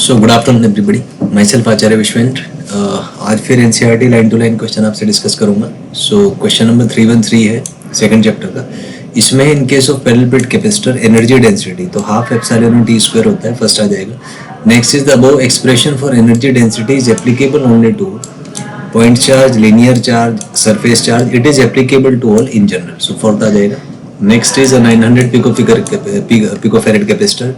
सो good afternoon everybody, myself Acharya Vishwendra. आज फिर NCERT line to line question आपसे discuss करूंगा। सो क्वेश्चन नंबर 313 है सेकंड चैप्टर का। इसमें in case of parallel plate capacitor energy density तो हाफ एप्सिलॉन टी स्क्वायर होता है, फर्स्ट आ जाएगा। Next is the above expression for energy density is applicable only to point charge, linear charge, surface charge, it is applicable to all in general. So fourth आ जाएगा। Next is 900 picofarad capacitor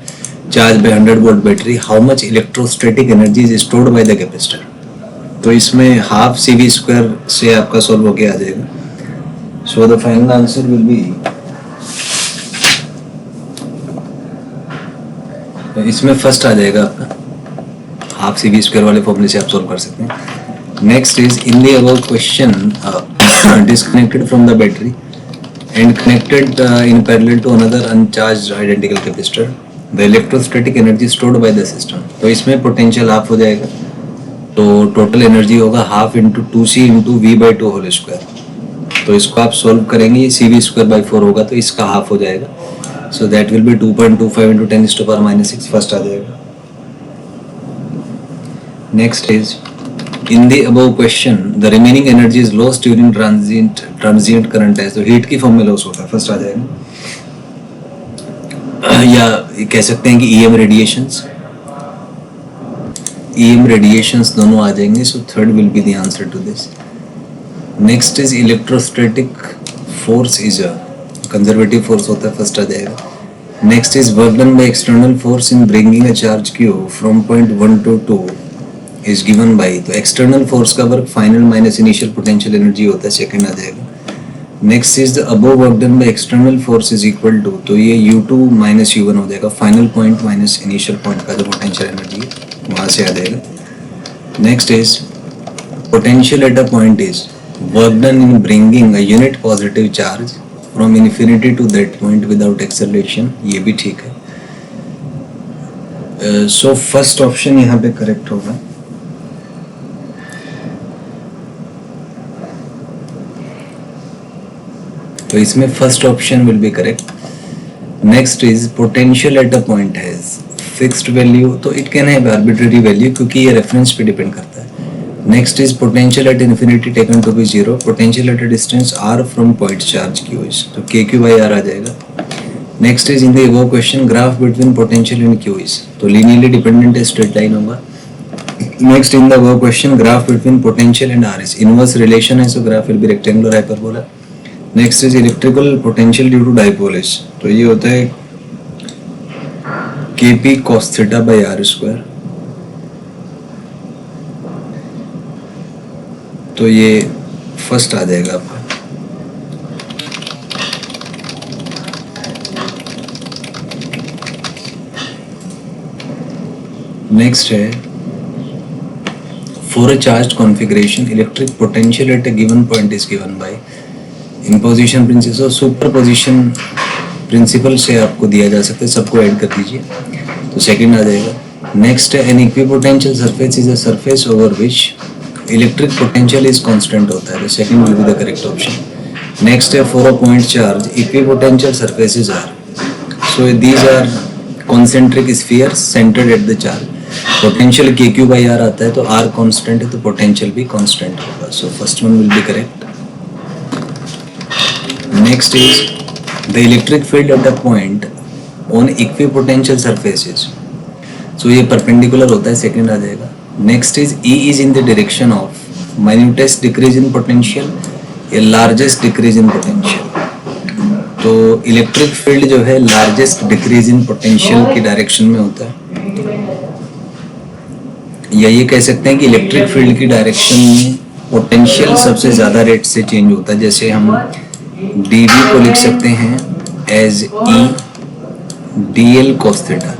charge by 100 volt battery, how much electrostatic energy is stored by the capacitor. तो इसमें half CV square से आपका solve होके आ जाएगा। So the final answer will be, इसमें first आ जाएगा आपका हाफ CV स्क्वायर वाले फॉर्मूले से आप सॉल्व कर सकते हैं। Next is in the above question disconnected from the battery and connected in parallel to another uncharged identical capacitor, the electrostatic energy stored by the system। तो इसमें पोटेंशियल हाफ हो जाएगा, तो टोटल एनर्जी होगा half into 2C into V/2 whole square. तो इसको आप solve करेंगे, CV स्क्वायर बाई 4 होगा तो इसका हाफ हो जाएगा। So that will be 2.25 into 10⁻⁻6 first आ जाएगा। Next is in the above question the remaining energy is lost during transient current है, तो हीट की फॉर्म में लॉस होता है, फर्स्ट आ जाएगा। या कह सकते हैं कि EM रेडिएशंस दोनों आ जाएंगे। So third will be the answer to this. Next is electrostatic force is a conservative force होता है, फर्स्ट आ जाएगा। Next is work done by external force in bringing a charge Q from point 1 to 2 is given by, तो external force का work final minus initial potential energy होता है, second आ जाएगा। Next is the above work done by external force is equal to, तो ये U2 minus U1 हो जाएगा, final point minus initial point का जो पोटेंशियल एनर्जी है वहां से आ जाएगा। Next is potential at a point is work done in bringing a unit positive charge from infinity to that point without acceleration, ये भी ठीक है। सो फर्स्ट ऑप्शन यहाँ पे करेक्ट होगा। तो इसमें first option will be correct. Next is potential at a point has fixed value, तो it can have arbitrary value क्योंकि ये रेफरेंस पे डिपेंड करता है। Next is potential at infinity taken to be 0, potential at a distance r from point charge Q is, तो KQ/R आ जाएगा। Next is in the above question graph between potential and Q is, तो linearly dependent है, straight line होगा। Next in the above question graph between potential and R is inverse relation है, so graph will be rectangular hyperbola. Next is electrical potential due to dipole is, तो ये होता है KP cos theta by R square, तो ये first आ जाएगा आपका। नेक्स्ट है for a charge configuration electric potential at a given point is given by imposition principle, superposition principle से आपको दिया जा सकता है, सबको ऐड कर दीजिए, तो सेकंड आ जाएगा। नेक्स्ट है an equipotential surface is a surface over which electric potential is constant होता है, तो second will be the correct option. Next है for a point charge equipotential surfaces are, so these are concentric spheres centered at the charge, potential KQ/R आता है, तो R constant है तो potential भी कांस्टेंट होगा, सो first one will be correct. Next is the electric field at a point on equipotential surfaces, so ये perpendicular होता है, सेकंड आ जाएगा। Next is E is in the direction of minutest decrease in potential या largest decrease in potential, तो electric field जो है largest decrease in potential की डायरेक्शन में होता है, या ये कह सकते हैं कि इलेक्ट्रिक फील्ड की डायरेक्शन में पोटेंशियल सबसे ज्यादा रेट से चेंज होता है। जैसे हम dV को लिख सकते हैं as E dl cos theta,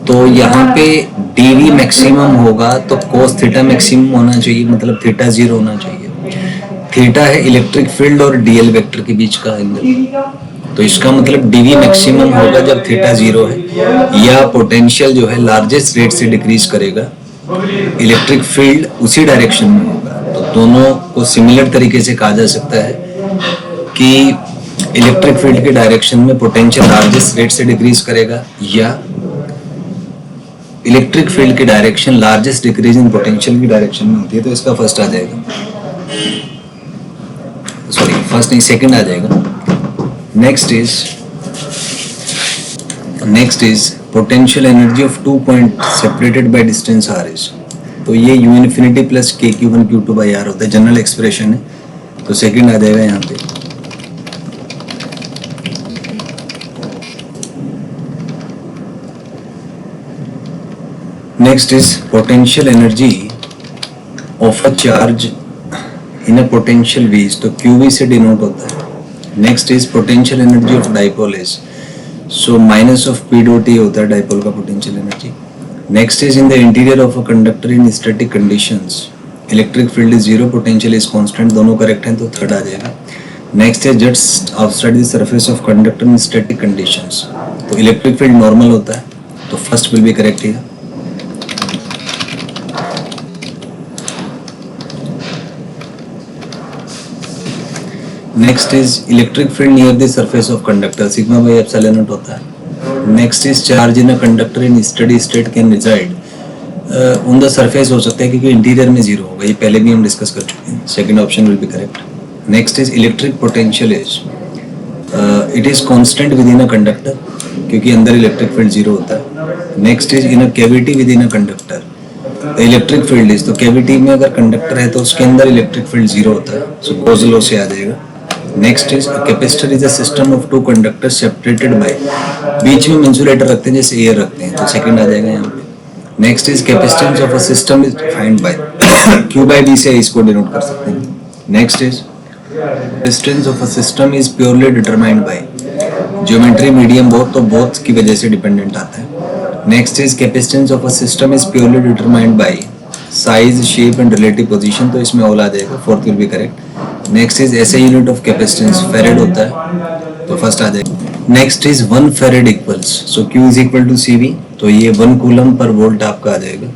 तो यहाँ पे dV मैक्सिमम होगा तो cos थीटा मैक्सिमम होना चाहिए, मतलब थीटा 0 होना चाहिए। थीटा है इलेक्ट्रिक फील्ड और dl वेक्टर के बीच का एंगल, तो इसका मतलब dV मैक्सिमम होगा जब थीटा 0 है, या पोटेंशियल जो है लार्जेस्ट रेट से डिक्रीज करेगा, इलेक्ट्रिक फील्ड उसी डायरेक्शन में होगा। तो दोनों को सिमिलर तरीके से कहा जा सकता है कि इलेक्ट्रिक फील्ड के डायरेक्शन में पोटेंशियल लार्जेस्ट रेट से डिक्रीज करेगा, या इलेक्ट्रिक फील्ड की direction largest decrease in potential की डायरेक्शन में होती है, तो इसका फर्स्ट आ जाएगा, सॉरी फर्स्ट नहीं सेकंड आ जाएगा। Next is potential energy of 2 point separated by distance r is, तो ये u infinity plus k q1 q2 by r होता है, जनरल एक्सप्रेशन है, तो सेकंड आ जाएगा यहाँ पे। Next is potential energy of a charge in a potential v, तो qv से डिनोट होता है। Next is potential energy of dipole is, so minus of p dot e होता है डाइपोल का potential energy. Next is in the interior of a conductor in static conditions, electric field is zero, potential is constant, दोनों correct हैं, तो third आ जाएगा। Next है just outside the surface of conductor in static conditions, तो electric field normal होता है, तो first will be correct here. Next is electric field near the surface of conductor, sigma by epsilon naught होता है। Next is charge in a conductor in steady state can reside on the surface, हो सकता है क्योंकि interior में zero होगा, ये पहले भी हम डिस्कस कर चुके हैं, second option will be correct. Next is electric potential is it is constant with in a conductor, क्योंकि अंदर इलेक्ट्रिक फील्ड जीरो होता है। Next is in a cavity with in a conductor, electric field is, तो cavity में अगर conductor है तो उसके अंदर इलेक्ट्रिक फील्ड जीरो होता है, सो कोज़ लॉ से आ जाएगा। Next is capacitor is a system of two conductor separated by, बीच में इंसुलेटर रखते हैं जैसे एयर रखते हैं, तो सेकंड आ जाएगा यहाँ पे। Next is capacitance of a system is defined by, q by b से इसको डिनोट कर सकते हैं। Next is capacitance of a system is purely determined by, geometry medium both, तो बोथ की वजह से डिपेंडेंट आता है। Next is capacitance of a system is purely determined by size, shape and relative position, तो इसमें ऑल आ जाएगा, fourth will be correct. Next is ऐसे यूनिट ऑफ कैपेसिटेंस फेरेड होता है, तो फर्स्ट आ जाएगा। Next is 1 farad equals, so q is equal to cv, तो ये 1 कूलम पर वोल्ट आपका आ जाएगा।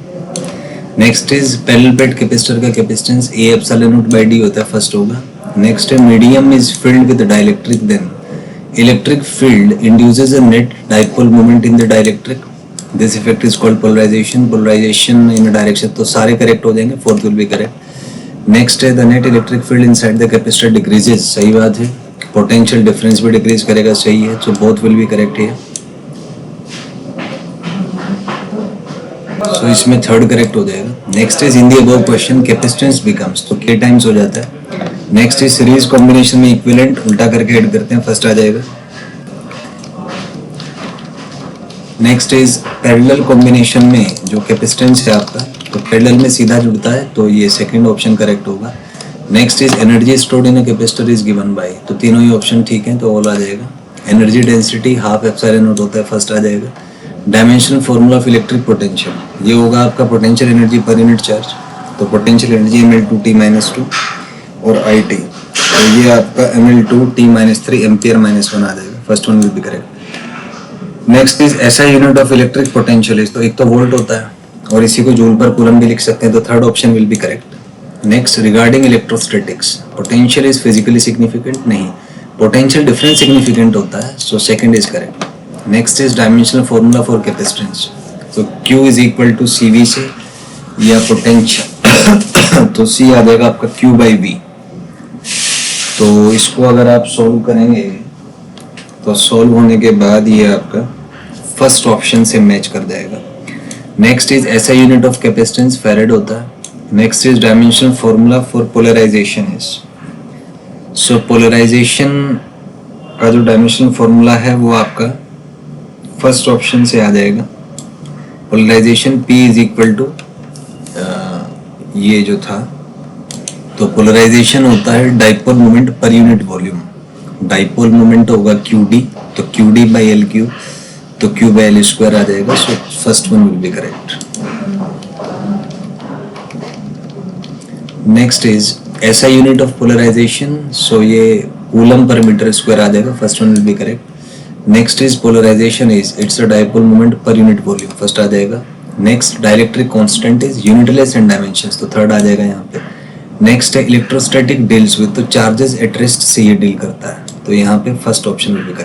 Next is parallel plate capacitor का capacitance a epsilon not by d होता है, फर्स्ट होगा। नेक्स्ट है medium is filled with dielectric, then electric field induces a net dipole moment in the dielectric, this effect is called polarization in a direction, तो सारे correct हो जाएंगे, fourth will be correct. Next है the net electric field inside the capacitor decreases, सही बात है। Potential difference भी decrease करेगा, सही है, so both will be correct है, सो इसमें थर्ड करेक्ट हो जाएगा। Next is in the above question capacitance becomes, तो k टाइम्स हो जाता है। नेक्स्ट इज सीरीज कॉम्बिनेशन में इक्विवेलेंट, उल्टा करके ऐड करते हैं, फर्स्ट आ जाएगा। नेक्स्ट इज पैरेलल कॉम्बिनेशन में जो कैपेसिटेंस है आपका, तो पैरेलल में सीधा जुड़ता है, तो ये सेकंड ऑप्शन करेक्ट होगा। Next is energy stored in a capacitor is given bye, तो तीनों ही ऑप्शन ठीक हैं, तो ऑल आ जाएगा। Energy density half epsilon naught होता है, फर्स्ट आ जाएगा। Dimensional formula of electric potential, ये होगा आपका potential energy per unit charge, तो पोटेंशियल एनर्जी ml2t-2 और IT, तो ये आपका ml2t-3 एम्पियर -1 आ जाएगा, first one will be correct. Next is ऐसा unit of electric potential is, तो एक तो वोल्ट होता है और इसी को जूल पर कूलम भी लिख सकते हैं, तो third option will be correct. Next regarding electrostatics, potential is physically significant, नहीं, पोटेंशियल डिफरेंस सिग्निफिकेंट होता है, so second is correct. Next is dimensional formula for capacitance, तो q is equal to cv से या पोटेंशियल तो c आ जाएगा आपका q by v, तो इसको अगर आप सॉल्व करेंगे तो सॉल्व होने के बाद ये आपका फर्स्ट ऑप्शन से मैच कर जाएगा। नेक्स्ट इज ऐसा यूनिट ऑफ कैपेसिटेंस फेरेड होता है। Next is dimensional formula for polarization is, so polarization का जो डायमेंशनल फार्मूला है वो आपका फर्स्ट ऑप्शन से आ जाएगा। Polarization P is equal to ये जो था, तो पोलराइजेशन होता है dipole moment per unit volume, dipole moment होगा QD, तो QD बाई LQ, तो Q बाई L स्क्वायर आ जाएगा, so first one will be correct. Next is ऐसा यूनिट ऑफ पोलराइजेशन, सो ये कूलम पर मीटर स्क्वायर आ जाएगा, first one will be correct. Next is polarization is it's a dipole moment per unit volume, first आ जाएगा। Next dielectric constant is unitless in dimensions, तो third आ जाएगा यहाँ पे। Next है इलेक्ट्रोस्टैटिक डील्स विद, तो चार्जेस एट रेस्ट से ये डील करता है, तो यहाँ पे first option will be correct.